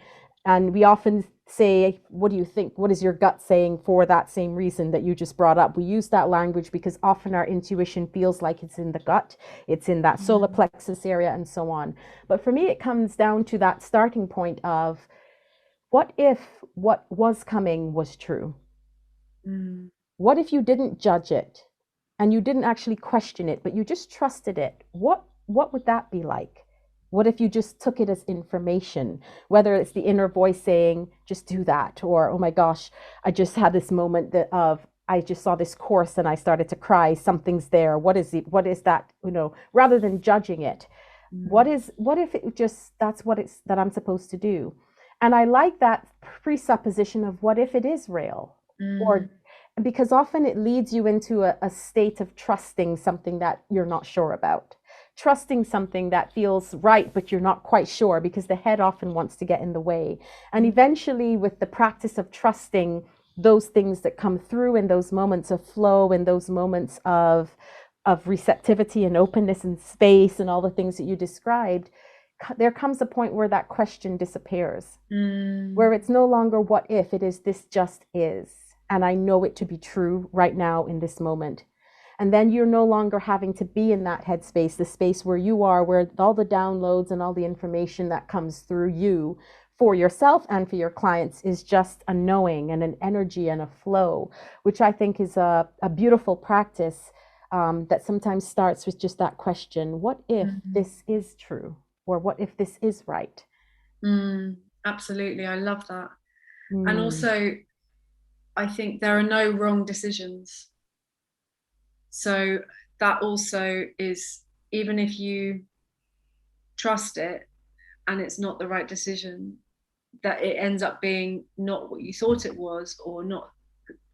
A: And we often say, what do you think? What is your gut saying, for that same reason that you just brought up? We use that language because often our intuition feels like it's in the gut, it's in that solar plexus area, and so on. But for me, it comes down to that starting point of, what if what was coming was true?
B: Mm.
A: What if you didn't judge it and you didn't actually question it, but you just trusted it? What would that be like? What if you just took it as information, whether it's the inner voice saying, just do that, or, oh my gosh, I just had this moment I just saw this course and I started to cry, something's there. What is it? What is that? Rather than judging it, what if it just, that's that I'm supposed to do? And I like that presupposition of, what if it is real? Or because often it leads you into a state of trusting something that you're not sure about. Trusting something that feels right, but you're not quite sure, because the head often wants to get in the way. And eventually, with the practice of trusting those things that come through in those moments of flow, and those moments of receptivity and openness and space and all the things that you described, there comes a point where that question disappears, where it's no longer what if, it is, this just is. And I know it to be true right now in this moment. And then you're no longer having to be in that headspace, the space where you are, where all the downloads and all the information that comes through you for yourself and for your clients is just a knowing and an energy and a flow, which I think is a beautiful practice that sometimes starts with just that question, what if this is true? Or what if this is right?
B: Absolutely. I love that. And also, I think there are no wrong decisions. So that also is, even if you trust it and it's not the right decision, that it ends up being not what you thought it was, or not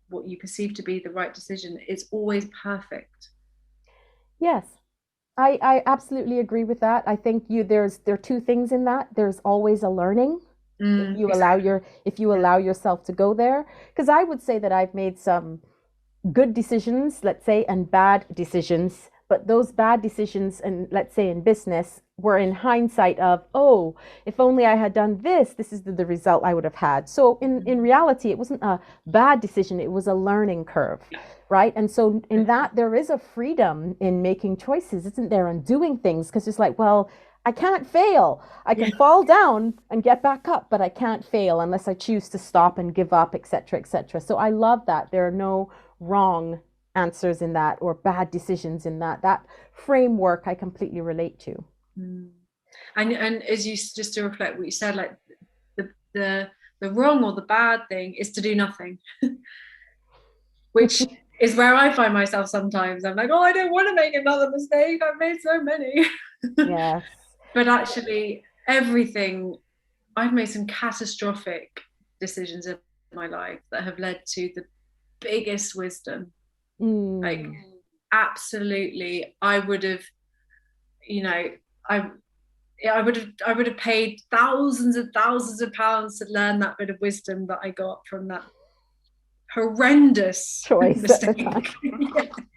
B: what you perceive to be the right decision, it's always perfect.
A: Yes, I absolutely agree with that. I think there are two things in that. There's always a learning, if you allow yourself to go there. Because I would say that I've made some good decisions, let's say, and bad decisions. But those bad decisions, and let's say in business, were in hindsight of, oh, if only I had done this, this is the result I would have had. So in reality, it wasn't a bad decision, it was a learning curve, right? And so in that, there is a freedom in making choices, isn't there, and doing things, because it's like, well, I can't fail. I can fall down and get back up, but I can't fail unless I choose to stop and give up, etc., etc. So I love that there are no wrong answers in that, or bad decisions in that framework. I completely relate to.
B: And as you, just to reflect what you said, like the wrong or the bad thing is to do nothing, which is where I find myself sometimes. I'm like, oh, I don't want to make another mistake, I've made so many.
A: Yes.
B: But actually, everything, I've made some catastrophic decisions in my life that have led to the biggest wisdom. Like, absolutely, I would have, I would have paid thousands and thousands of pounds to learn that bit of wisdom that I got from that horrendous
A: choice
B: mistake.
A: At the time.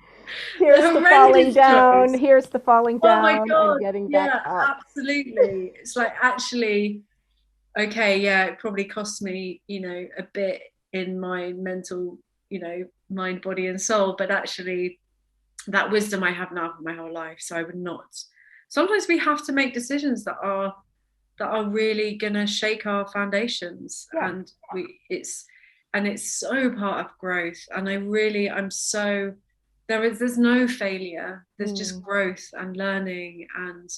A: Here's the falling down. Choice. Here's the falling down. Oh my God. And getting back up.
B: Absolutely. It's like, actually, okay, yeah, it probably cost me, a bit in my mental, mind, body, and soul, but actually, that wisdom I have now for my whole life. So I would not. Sometimes we have to make decisions that are really gonna shake our foundations, and it's so part of growth. And there's no failure. There's just growth and learning, and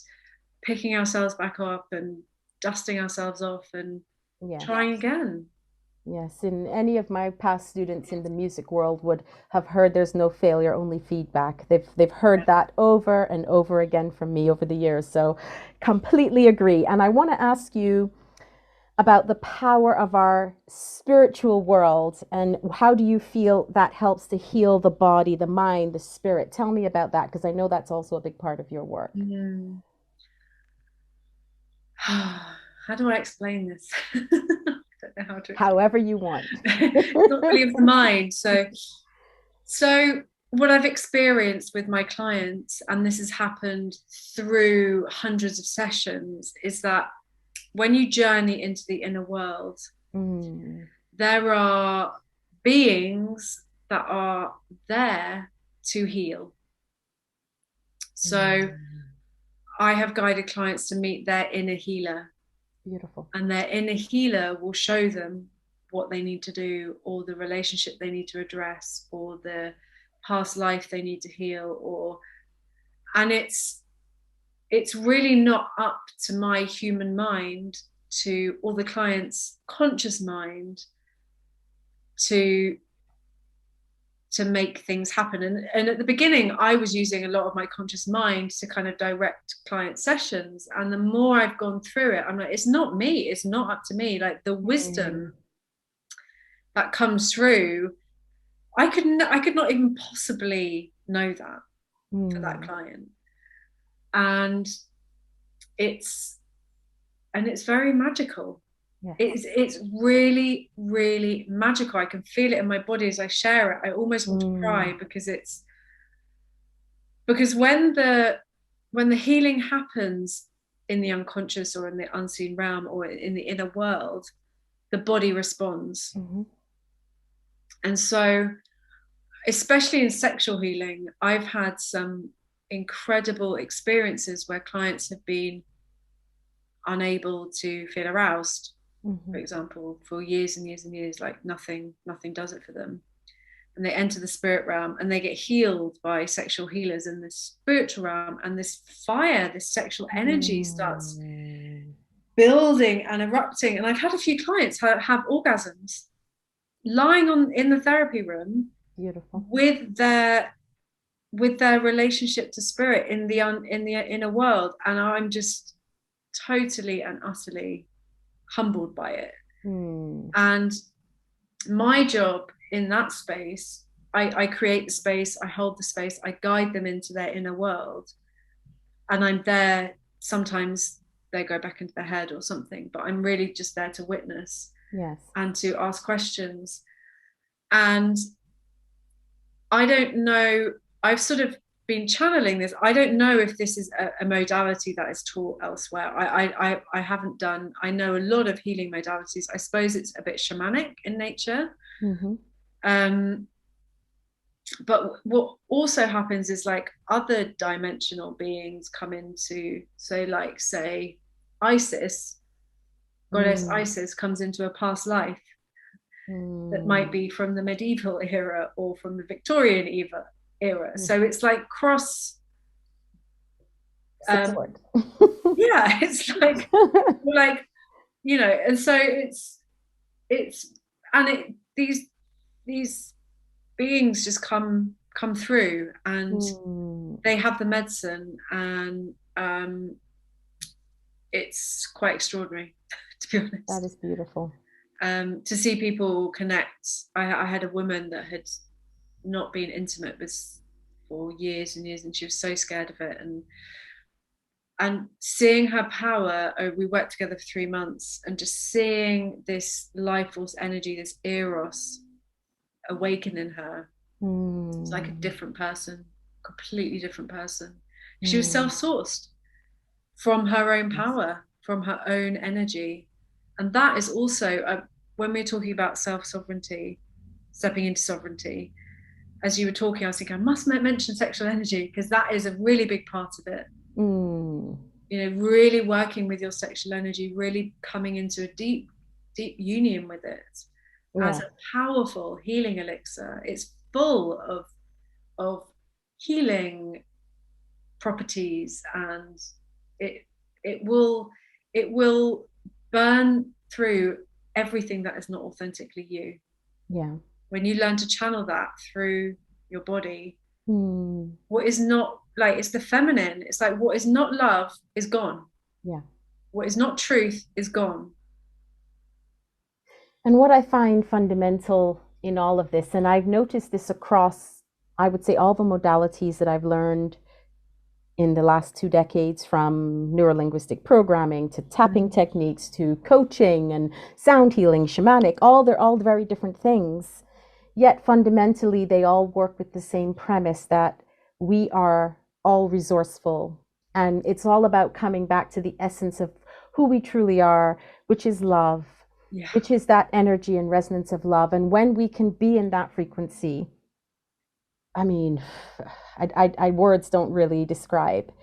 B: picking ourselves back up and dusting ourselves off and
A: Yes.
B: trying again.
A: Yes, and any of my past students in the music world would have heard there's no failure, only feedback. They've heard that over and over again from me over the years. So completely agree. And I want to ask you about the power of our spiritual world, and how do you feel that helps to heal the body, the mind, the spirit? Tell me about that, because I know that's also a big part of your work.
B: Mm. How do I explain this? I don't know how to explain.
A: However you want.
B: It's not really of the mind. So what I've experienced with my clients, and this has happened through hundreds of sessions, is that when you journey into the inner world, there are beings that are there to heal. So I have guided clients to meet their inner healer.
A: Beautiful.
B: And their inner healer will show them what they need to do, or the relationship they need to address, or the past life they need to heal, and it's really not up to my human mind or the client's conscious mind to make things happen. And at the beginning, I was using a lot of my conscious mind to kind of direct client sessions. And the more I've gone through it, I'm like, it's not me. It's not up to me. Like the wisdom that comes through, I could not even possibly know that for that client. And it's very magical. Yeah. It's really, really magical. I can feel it in my body as I share it. I almost want to cry, because when the healing happens in the unconscious or in the unseen realm or in the inner world, the body responds. And so, especially in sexual healing, I've had some incredible experiences where clients have been unable to feel aroused, for example, for years and years and years, like nothing does it for them. And they enter the spirit realm and they get healed by sexual healers in the spiritual realm, and this fire, this sexual energy starts building and erupting. And I've had a few clients have orgasms lying in the therapy room. Beautiful. with their relationship to spirit in the inner world, and I'm just totally and utterly humbled by it. And my job in that space, I create the space, I hold the space, I guide them into their inner world, and I'm there. Sometimes they go back into their head or something, but I'm really just there to witness, and to ask questions. And I don't know, I've sort of been channeling this. I don't know if this is a modality that is taught elsewhere. I haven't done, I know a lot of healing modalities. I suppose it's a bit shamanic in nature. But what also happens is, like, other dimensional beings come into, so like, say, Isis, goddess Isis comes into a past life that might be from the medieval era or from the Victorian era. So it's like cross support. Yeah, it's like you know, and so these beings just come through, and they have the medicine, and it's quite extraordinary, to be honest.
A: That is beautiful.
B: To see people connect. I had a woman that had not been intimate with for years and years, and she was so scared of it, and seeing her power. We worked together for 3 months, and just seeing this life force energy, this eros, awaken in her. It's like a different person, completely different person. She was self-sourced from her own power, from her own energy. And that is also, when we're talking about self-sovereignty, stepping into sovereignty, as you were talking, I was thinking, I must mention sexual energy, because that is a really big part of it. You know, really working with your sexual energy, really coming into a deep, deep union with it as a powerful healing elixir. It's full of healing properties, and it will it will burn through everything that is not authentically you.
A: Yeah.
B: When you learn to channel that through your body,
A: Mm.
B: what is not, like, it's the feminine, it's like what is not love is gone.
A: Yeah.
B: What is not truth is gone.
A: And what I find fundamental in all of this, and I've noticed this across, I would say, all the modalities that I've learned in the last 2 decades, from neurolinguistic programming to tapping techniques to coaching and sound healing, shamanic, they're all very different things. Yet fundamentally, they all work with the same premise that we are all resourceful. And it's all about coming back to the essence of who we truly are, which is love,
B: Yeah.
A: which is that energy and resonance of love. And when we can be in that frequency, I mean, words don't really describe.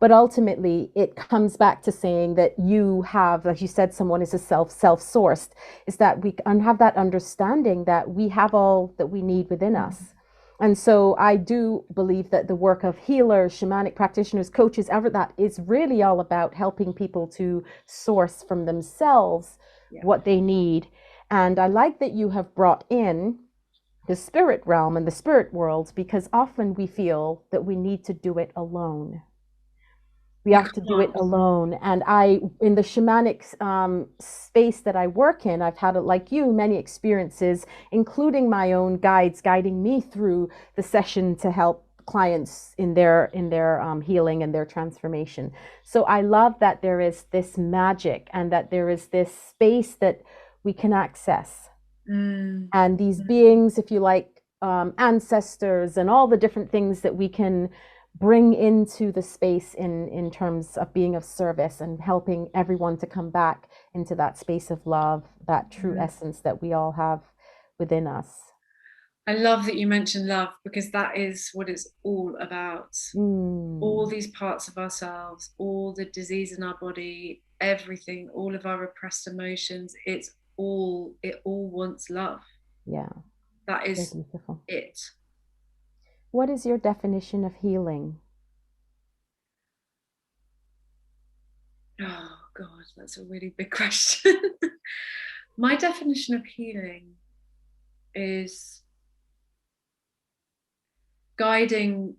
A: But ultimately, it comes back to saying that you have, like you said, someone is a self-sourced, is that we have that understanding that we have all that we need within us. And so I do believe that the work of healers, shamanic practitioners, coaches, ever that is really all about helping people to source from themselves what they need. And I like that you have brought in the spirit realm and the spirit world, because often we feel that we need to do it alone. We have to do it alone. And in the shamanic space that I work in, I've had, like you, many experiences, including my own guides guiding me through the session to help clients in their healing and their transformation. So I love that there is this magic and that there is this space that we can access. And these beings, if you like, ancestors and all the different things that we can bring into the space in terms of being of service and helping everyone to come back into that space of love, that true essence that we all have within us.
B: I love that you mentioned love, because that is what it's all about. All these parts of ourselves, all the disease in our body, everything, all of our repressed emotions, it all wants love.
A: Yeah.
B: That is it.
A: What is your definition of healing?
B: Oh God, that's a really big question. My definition of healing is guiding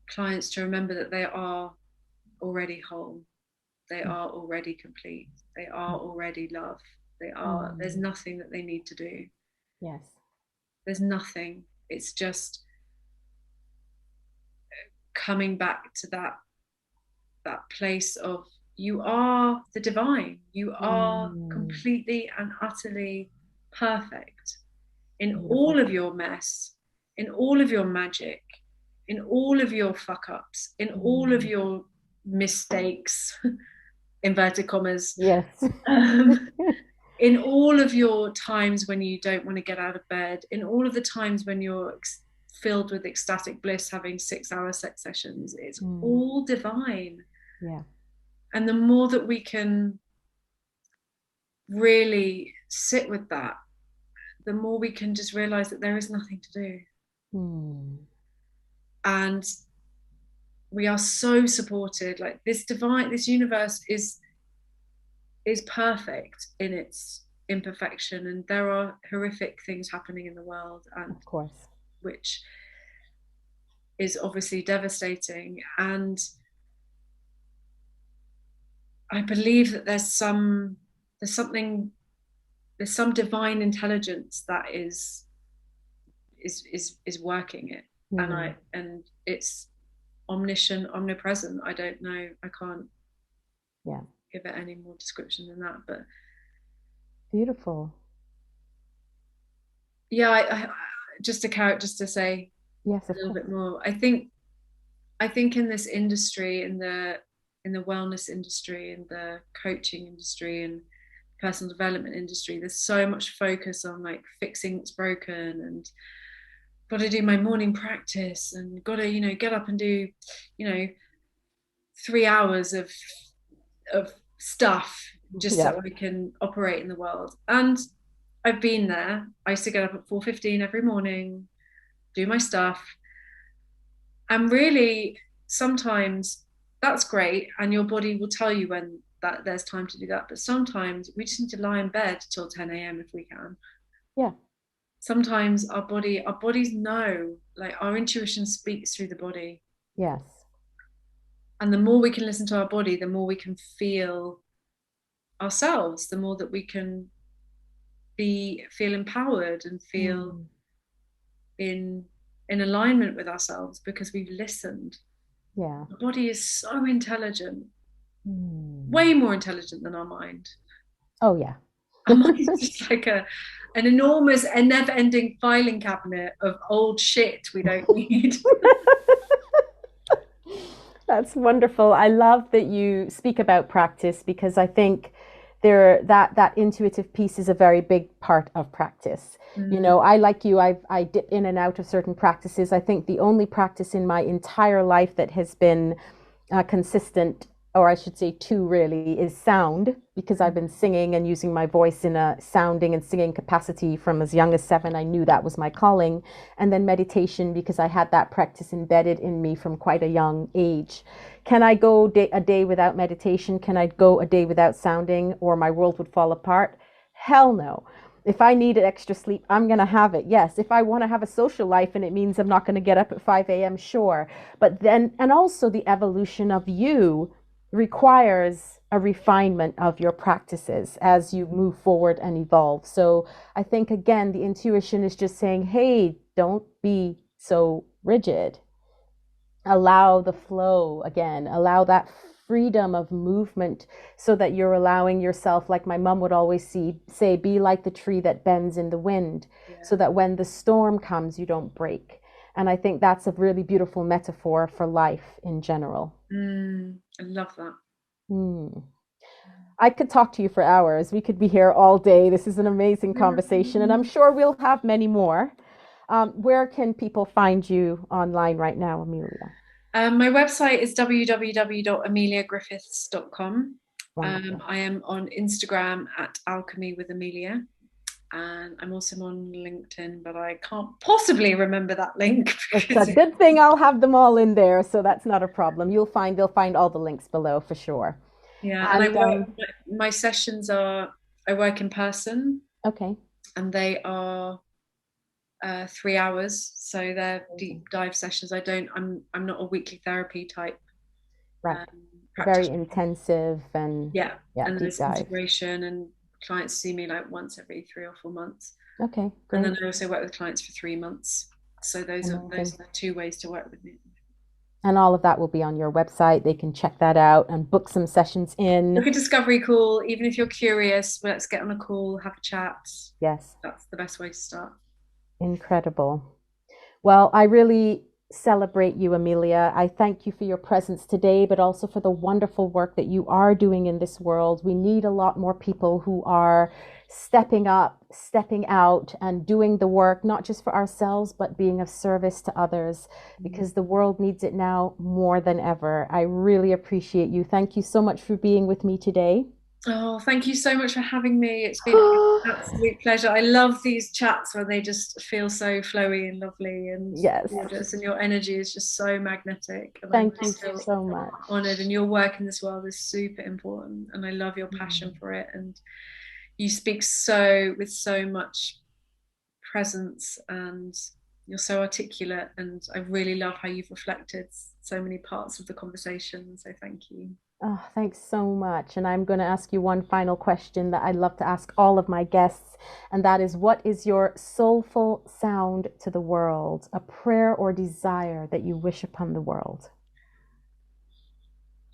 B: clients to remember that they are already whole. They are already complete. They are already love. There's nothing that they need to do.
A: Yes.
B: There's nothing. It's just coming back to that place of, you are the divine. You are completely and utterly perfect in all of your mess, in all of your magic, in all of your fuck ups, in all of your mistakes, inverted commas.
A: Yes.
B: In all of your times when you don't want to get out of bed, in all of the times when you're filled with ecstatic bliss having 6-hour sex sessions, it's all divine.
A: Yeah.
B: And the more that we can really sit with that, the more we can just realize that there is nothing to do. And we are so supported. Like, this universe is perfect in its imperfection, and there are horrific things happening in the world, and
A: of course,
B: which is obviously devastating. And I believe that there's some divine intelligence that is working it. And it's omniscient, omnipresent. I don't know, I can't give it any more description than that. But
A: beautiful.
B: Yeah, I just to say
A: yes,
B: a little bit more. I think in this industry, in the wellness industry, in the coaching industry, and personal development industry, there's so much focus on like fixing what's broken, and got to do my morning practice, and got to get up and do 3 hours of stuff just so I can operate in the world. And I've been there. I used to get up at 4:15 every morning, do my stuff, and really sometimes that's great, and your body will tell you when that there's time to do that. But sometimes we just need to lie in bed till 10 a.m. if we can.
A: Yeah.
B: Sometimes our bodies know, like our intuition speaks through the body.
A: Yes.
B: And the more we can listen to our body, the more we can feel ourselves, the more that we can feel empowered and feel in alignment with ourselves, because we've listened.
A: Yeah.
B: The body is so intelligent, way more intelligent than our mind.
A: Oh yeah.
B: Our mind is just like an enormous and never-ending filing cabinet of old shit we don't need.
A: That's wonderful. I love that you speak about practice, because I think that intuitive piece is a very big part of practice. You know, I, like you, I dip in and out of certain practices. I think the only practice in my entire life that has been consistent, or I should say two really, is sound, because I've been singing and using my voice in a sounding and singing capacity from as young as 7. I knew that was my calling. And then meditation, because I had that practice embedded in me from quite a young age. Can I go a day without meditation? Can I go a day without sounding, or my world would fall apart? Hell no. If I need extra sleep, I'm going to have it. Yes. If I want to have a social life and it means I'm not going to get up at 5 a.m., sure. But then, and also the evolution of you requires a refinement of your practices as you move forward and evolve. So I think, again, the intuition is just saying, hey, don't be so rigid. Allow the flow again, allow that freedom of movement, so that you're allowing yourself, like my mom would always say, be like the tree that bends in the wind, so that when the storm comes, you don't break. And I think that's a really beautiful metaphor for life in general.
B: I love that.
A: I could talk to you for hours. We could be here all day. This is an amazing conversation, and I'm sure we'll have many more. Where can people find you online right now, Amelia?
B: My website is www.ameliagriffiths.com. I am on Instagram at Alchemy with Amelia, and I'm also on LinkedIn, but I can't possibly remember that link.
A: It's a good thing I'll have them all in there, so that's not a problem. They'll find all the links below for sure.
B: Yeah, and my sessions are, I work in person.
A: Okay.
B: And they are 3 hours, so they're deep dive sessions. I'm not a weekly therapy type.
A: Right. Very intensive and
B: and there's integration, and clients see me like once every 3 or 4 months.
A: Okay, great.
B: And then I also work with clients for 3 months. So those are the 2 ways to work with me.
A: And all of that will be on your website. They can check that out and book some sessions in.
B: Book a discovery call. Even if you're curious, let's get on a call, have a chat.
A: Yes.
B: That's the best way to start.
A: Incredible. Well, I really celebrate you, Amelia. I thank you for your presence today, but also for the wonderful work that you are doing in this world. We need a lot more people who are stepping up, stepping out, and doing the work, not just for ourselves, but being of service to others, because the world needs it now more than ever. I really appreciate you. Thank you so much for being with me today.
B: Oh, thank you so much for having me. It's been an absolute pleasure. I love these chats where they just feel so flowy and lovely and gorgeous, and your energy is just so magnetic. And
A: thank you so much.
B: Honored, and your work in this world is super important, and I love your passion for it. And you speak with so much presence, and you're so articulate, and I really love how you've reflected so many parts of the conversation. So thank you.
A: Oh, thanks so much. And I'm going to ask you one final question that I love to ask all of my guests. And that is, what is your soulful sound to the world? A prayer or desire that you wish upon the world?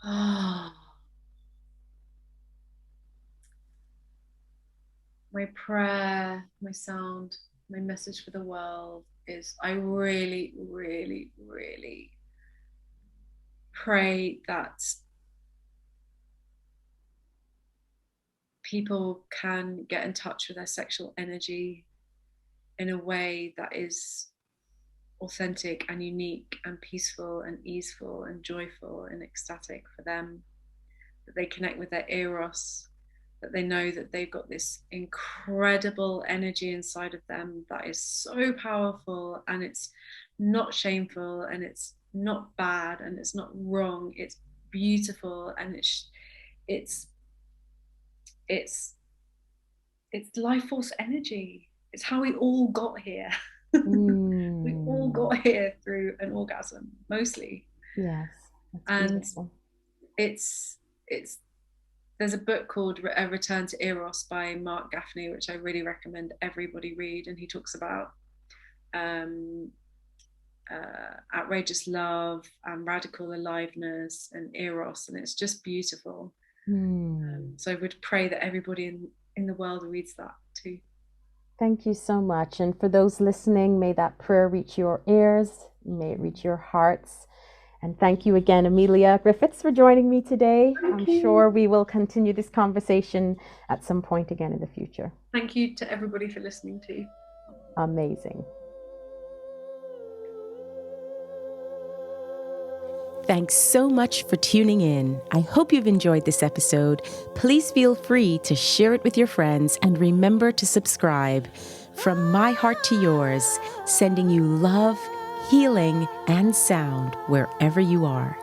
B: Oh. My prayer, my sound, my message for the world is, I really, really, really pray that people can get in touch with their sexual energy in a way that is authentic and unique and peaceful and easeful and joyful and ecstatic for them, that they connect with their eros, that they know that they've got this incredible energy inside of them that is so powerful, and it's not shameful, and it's not bad, and it's not wrong. It's beautiful, and it's life force energy. It's how we all got here. We all got here through an orgasm, mostly.
A: Yes, that's
B: and
A: beautiful.
B: it's there's a book called A Return to Eros by Mark Gaffney, which I really recommend everybody read, and he talks about outrageous love and radical aliveness and eros, and it's just beautiful. So I would pray that everybody in the world reads that too.
A: Thank you so much. And for those listening, may that prayer reach your ears, may it reach your hearts. And thank you again, Amelia Griffiths, for joining me today. I'm sure we will continue this conversation at some point again in the future.
B: Thank you to everybody for listening too.
A: Amazing.
C: Thanks so much for tuning in. I hope you've enjoyed this episode. Please feel free to share it with your friends, and remember to subscribe. From my heart to yours, sending you love, healing, and sound wherever you are.